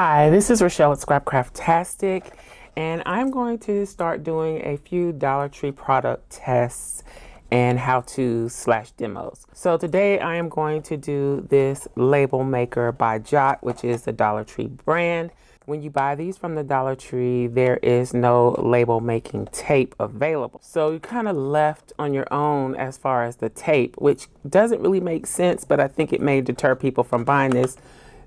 Hi, this is Rachelle at Scrapcraftastic, and I'm going to start doing a few Dollar Tree product tests and how-to/demos. So today I am going to do this label maker by Jot, which is the Dollar Tree brand. When you buy these from the Dollar Tree, there is no label making tape available. So you're kind of left on your own as far as the tape, which doesn't really make sense, but I think it may deter people from buying this.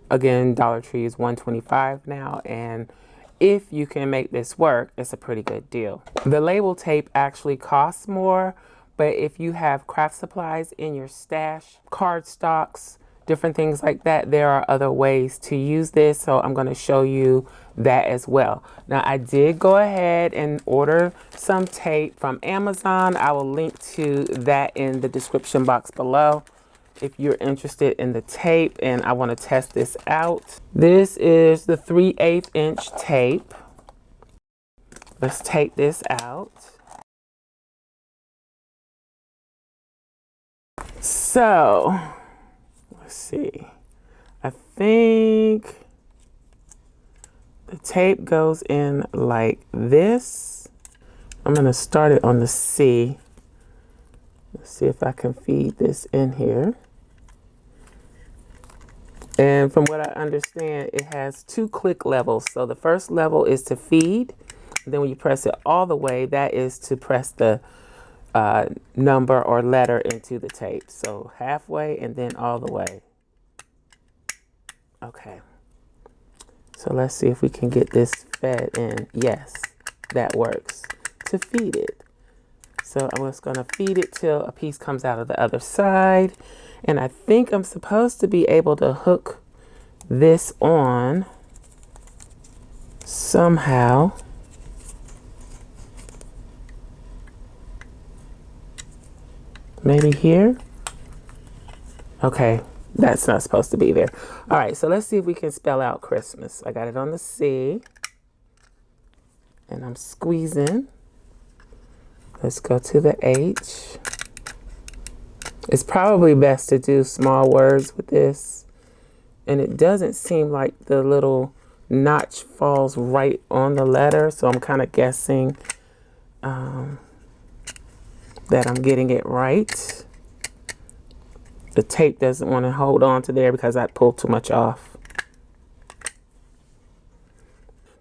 Again, Dollar Tree is $125 now, and if you can make this work, it's a pretty good deal. The label tape actually costs more, but if you have craft supplies in your stash, card stocks, different things like that, there are other ways to use this, so I'm going to show you that as well. Now, I did go ahead and order some tape from Amazon. I will link to that in the description box below if you're interested in the tape and I want to test this out. This is the 3/8 inch tape. Let's take this out. So, let's see. I think the tape goes in like this. I'm going to start it on the C. Let's see if I can feed this in here. And from what I understand, it has 2 click levels. So the first level is to feed. Then when you press it all the way, that is to press the number or letter into the tape. So halfway and then all the way. Okay. So let's see if we can get this fed in. Yes, that works. To feed it. So I'm just going to feed it till a piece comes out of the other side. And I think I'm supposed to be able to hook this on somehow. Maybe here. Okay, that's not supposed to be there. All right, so let's see if we can spell out Christmas. I got it on the C. And I'm squeezing. Let's go to the H. It's probably best to do small words with this. And it doesn't seem like the little notch falls right on the letter. So I'm kind of guessing that I'm getting it right. The tape doesn't want to hold on to there because I pulled too much off.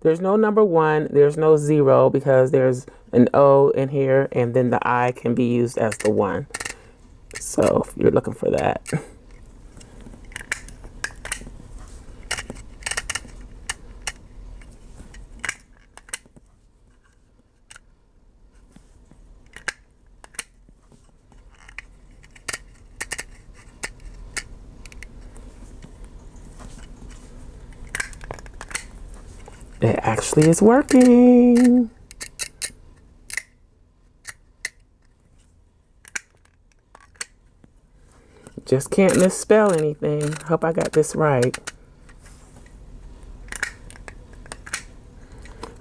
There's no number 1. There's no 0 because there's an O in here, and then the I can be used as the 1. So if you're looking for that. It actually is working. Just can't misspell anything. Hope I got this right.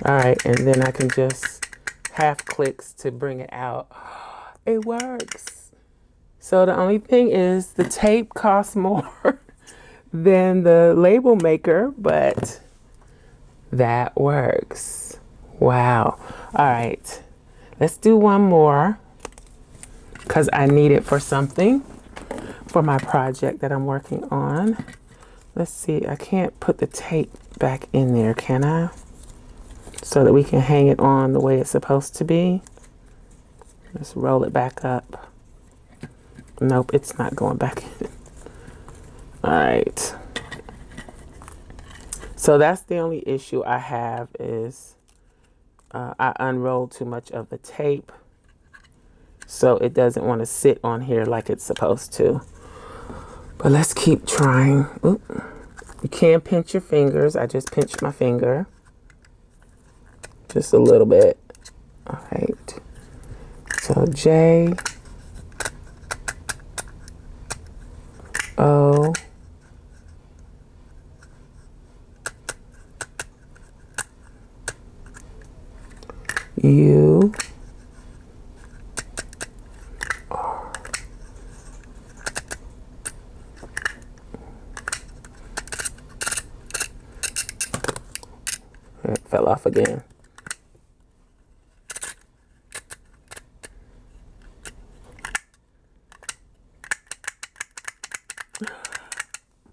All right, and then I can just half clicks to bring it out. It works. So the only thing is the tape costs more than the label maker, but that works. Wow. All right, let's do one more because I need it for something. For my project that I'm working on. Let's see, I can't put the tape back in there, can I? So that we can hang it on the way it's supposed to be. Let's roll it back up. Nope, it's not going back in. All right. So that's the only issue I have is I unrolled too much of the tape. So it doesn't want to sit on here like it's supposed to. But let's keep trying. Oop. You can pinch your fingers. I just pinched my finger. Just a little bit. All right. So J, O, U, fell off again.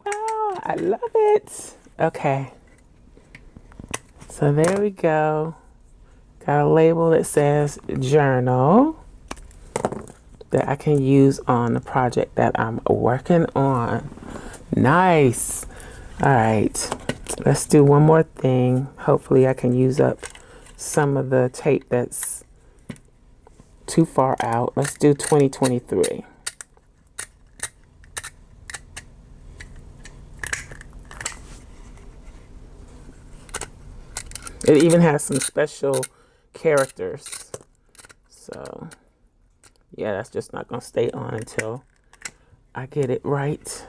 Wow, I love it. Okay. So there we go. Got a label that says journal that I can use on the project that I'm working on. Nice. All right. Let's do one more thing. Hopefully I can use up some of the tape that's too far out. Let's do 2023. It even has some special characters. So yeah, that's just not gonna stay on until I get it right.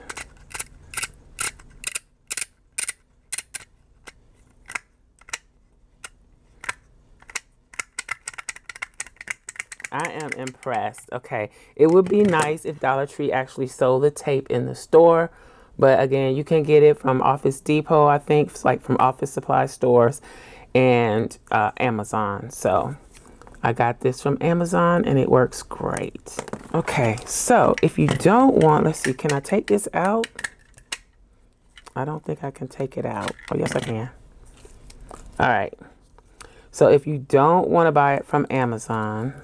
I am impressed. Okay, it would be nice if Dollar Tree actually sold the tape in the store, but again, you can get it from Office Depot, I think. It's like from office supply stores and Amazon. So I got this from Amazon and it works great. Okay, so if you don't want, let's see, can I take this out? I don't think I can take it out. Oh, yes, I can. All right. So if you don't want to buy it from Amazon,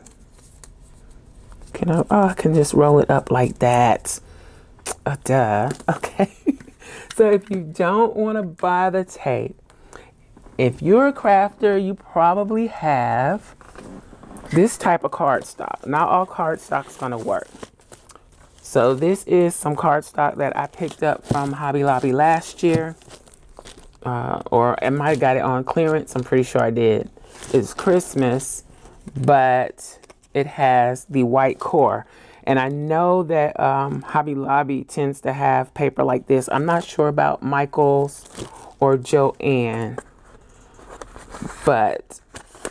I can just roll it up like that. Duh. Okay. So if you don't want to buy the tape, if you're a crafter, you probably have this type of cardstock. Not all cardstock's going to work. So this is some cardstock that I picked up from Hobby Lobby last year. Or I might have got it on clearance. I'm pretty sure I did. It's Christmas, but it has the white core. And I know that Hobby Lobby tends to have paper like this. I'm not sure about Michael's or Joann, but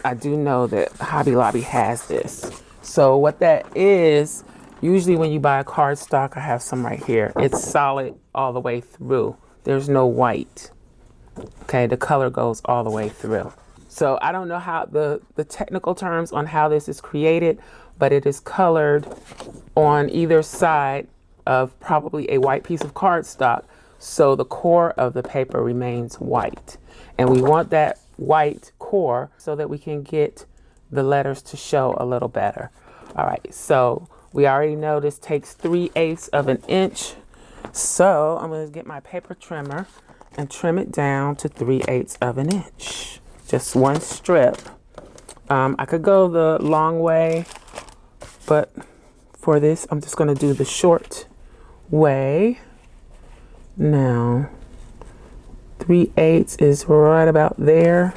I do know that Hobby Lobby has this. So what that is, usually when you buy a cardstock, I have some right here. It's solid all the way through. There's no white. Okay, the color goes all the way through. So I don't know how the technical terms on how this is created, but it is colored on either side of probably a white piece of cardstock, so the core of the paper remains white. And we want that white core so that we can get the letters to show a little better. All right, so we already know this takes 3/8 of an inch. So I'm going to get my paper trimmer and trim it down to 3/8 of an inch. Just one strip. I could go the long way, but for this, I'm just going to do the short way. Now, 3/8 is right about there.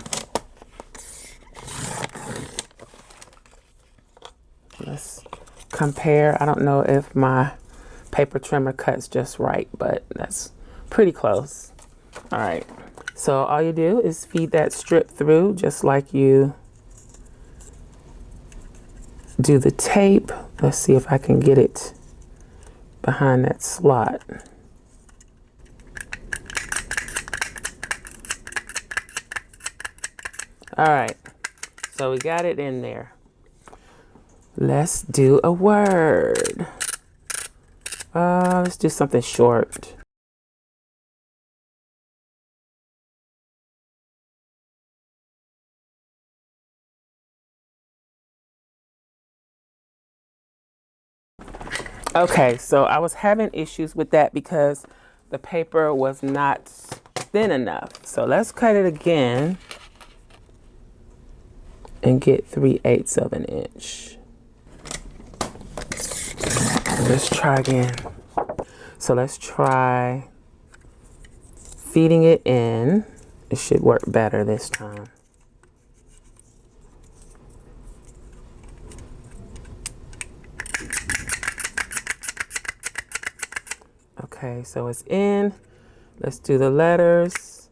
Let's compare. I don't know if my paper trimmer cuts just right, but that's pretty close. All right. So all you do is feed that strip through just like you do the tape. Let's see if I can get it behind that slot. All right, so we got it in there. Let's do a word. Let's do something short. Okay, so I was having issues with that because the paper was not thin enough. So let's cut it again and get 3/8 of an inch. Let's try again. So let's try feeding it in. It should work better this time. Okay, so it's in. Let's do the letters.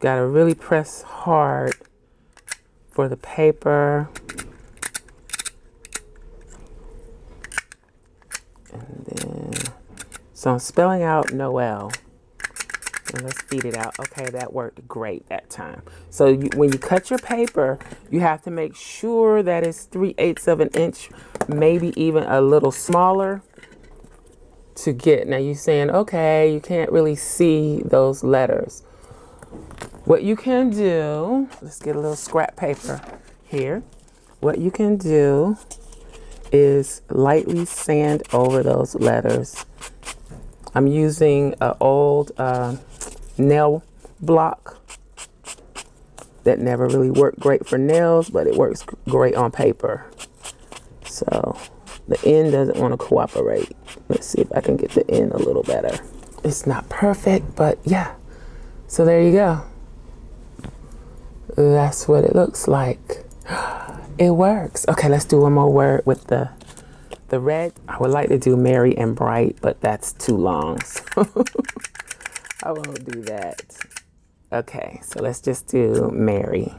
Gotta really press hard for the paper. And then, so I'm spelling out Noel. And let's feed it out. Okay, that worked great that time. So when you cut your paper, you have to make sure that it's 3/8 of an inch, maybe even a little smaller to get. Now you're saying, okay, you can't really see those letters. What you can do, let's get a little scrap paper here. What you can do is lightly sand over those letters. I'm using an old nail block that never really worked great for nails, but it works great on paper. So the end doesn't want to cooperate. Let's see if I can get the end a little better. It's not perfect, but yeah. So there you go. That's what it looks like. It works. Okay, let's do one more word with the red. I would like to do merry and bright, but that's too long. So I won't do that. Okay, so let's just do merry.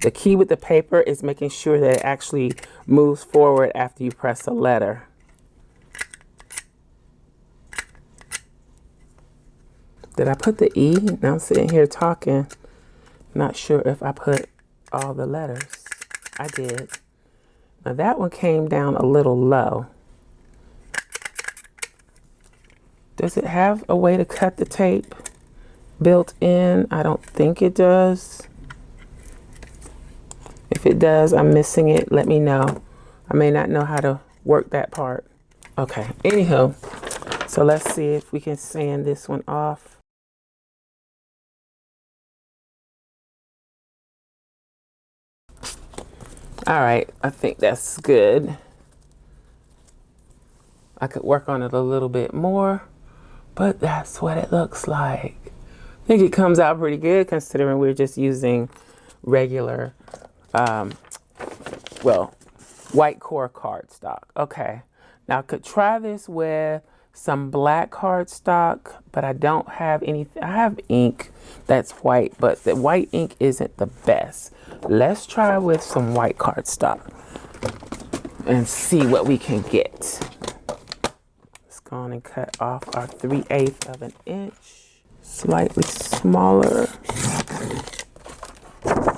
The key with the paper is making sure that it actually moves forward after you press a letter. Did I put the E? Now I'm sitting here talking. Not sure if I put all the letters. I did. Now that one came down a little low. Does it have a way to cut the tape built in? I don't think it does. If it does, I'm missing it. Let me know. I may not know how to work that part. Okay, anywho, so let's see if we can sand this one off. All right, I think that's good. I could work on it a little bit more, but that's what it looks like. I think it comes out pretty good considering we're just using regular, white core cardstock. Okay, now I could try this with some black cardstock, but I don't have anything. I have ink that's white, but the white ink isn't the best. Let's try with some white cardstock and see what we can get. Let's go on and cut off our 3/8 of an inch, slightly smaller.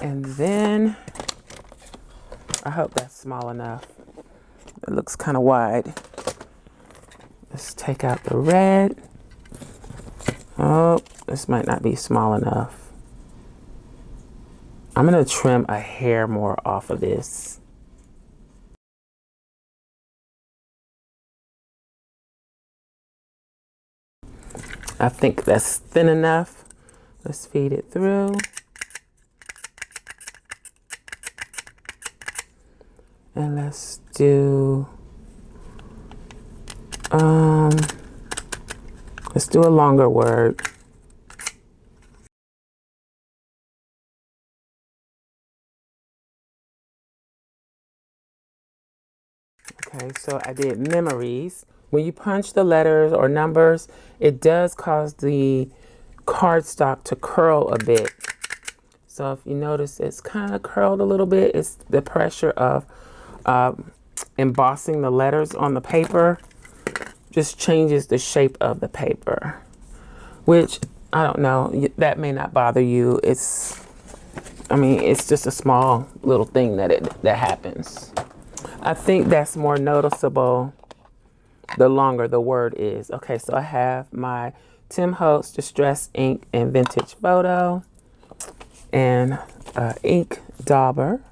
And then, I hope that's small enough. It looks kind of wide. Let's take out the red. Oh, this might not be small enough. I'm gonna trim a hair more off of this. I think that's thin enough. Let's feed it through. And let's do, let's do a longer word. Okay, so I did memories. When you punch the letters or numbers, it does cause the cardstock to curl a bit. So if you notice, it's kind of curled a little bit. It's the pressure of embossing the letters on the paper just changes the shape of the paper, which I don't know, that may not bother you. It's just a small little thing that happens. I think that's more noticeable the longer the word is. Okay, so I have my Tim Holtz Distress Ink and Vintage Photo and ink dauber.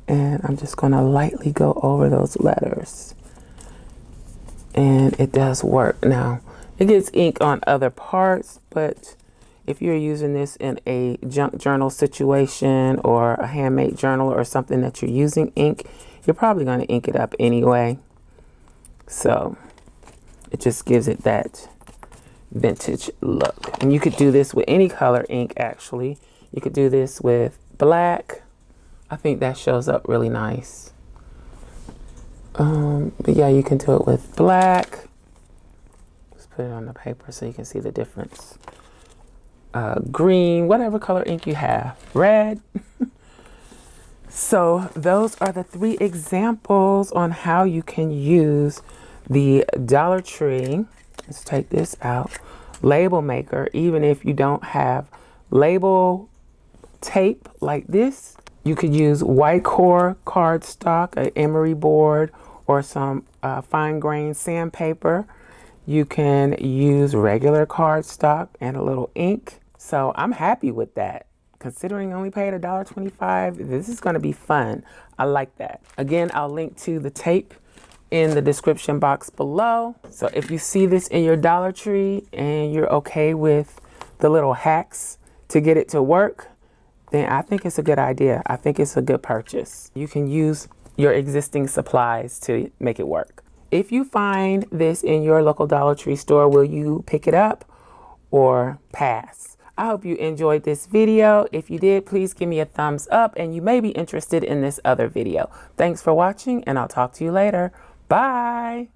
And I'm just gonna lightly go over those letters. And it does work. Now, it gets ink on other parts, but if you're using this in a junk journal situation or a handmade journal or something that you're using ink, you're probably gonna ink it up anyway. So it just gives it that vintage look. And you could do this with any color ink, actually. You could do this with black. I think that shows up really nice. But yeah, you can do it with black. Just put it on the paper so you can see the difference. Green, whatever color ink you have. Red. So those are the 3 examples on how you can use the Dollar Tree. Let's take this out. Label maker, even if you don't have label tape like this, you could use white core cardstock, an emery board, or some fine grain sandpaper. You can use regular cardstock and a little ink. So I'm happy with that. Considering I only paid $1.25, this is going to be fun. I like that. Again, I'll link to the tape in the description box below. So if you see this in your Dollar Tree and you're okay with the little hacks to get it to work, then I think it's a good idea. I think it's a good purchase. You can use your existing supplies to make it work. If you find this in your local Dollar Tree store, will you pick it up or pass? I hope you enjoyed this video. If you did, please give me a thumbs up, and you may be interested in this other video. Thanks for watching, and I'll talk to you later. Bye.